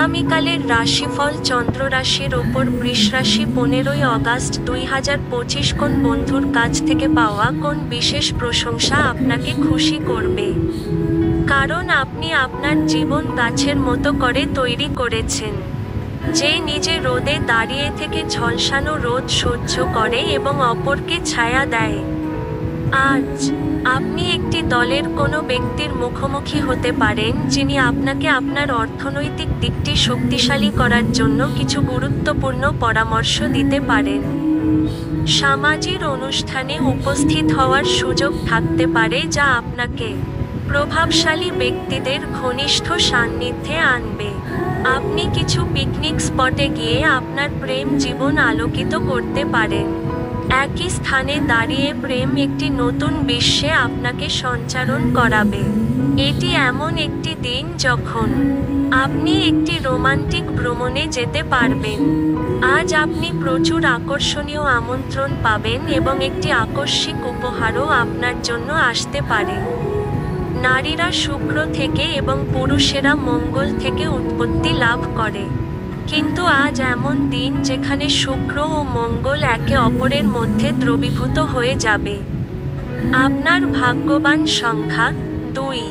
আগামীকালের রাশিফল চন্দ্র রাশির ওপর বৃষ রাশি 15ই আগস্ট 2025 কোন বন্ধুর কাছ থেকে পাওয়া কোন বিশেষ প্রশংসা আপনাকে খুশি করবে? কারণ আপনি আপনার জীবন গাছের মতো করে তৈরি করেছেন, যে নিজে রোদে দাঁড়িয়ে থেকে ঝলসানো রোদ সহ্য করে এবং অপরকে ছায়া দেয়। আজ আপনি একটি দলের কোনো ব্যক্তির মুখোমুখি হতে পারেন যিনি আপনাকে আপনার অর্থনৈতিক দিকটি শক্তিশালী করার জন্য কিছু গুরুত্বপূর্ণ পরামর্শ দিতে পারেন। সামাজিক অনুষ্ঠানে উপস্থিত হওয়ার সুযোগ থাকতে পারে যা আপনাকে প্রভাবশালী ব্যক্তিদের ঘনিষ্ঠ সান্নিধ্যে আনবে। আপনি কিছু পিকনিক স্পটে গিয়ে আপনার প্রেম জীবন আলোকিত করতে পারেন। একই স্থানে দাঁড়িয়ে প্রেম একটি নতুন বিশ্বে আপনাকে সঞ্চারণ করাবে। এটি এমন একটি দিন যখন আপনি একটি রোমান্টিক ভ্রমণে যেতে পারবেন। আজ আপনি প্রচুর আকর্ষণীয় আমন্ত্রণ পাবেন এবং একটি আকস্মিক উপহারও আপনার জন্য আসতে পারে। নারীরা শুক্র থেকে এবং পুরুষেরা মঙ্গল থেকে উৎপত্তি লাভ করে, কিন্তু আজ এমন দিন যেখানে শুক্র ও মঙ্গল একে অপরের মধ্যে দ্রবীভূত হয়ে যাবে। আপনার ভাগ্যবান সংখ্যা 2।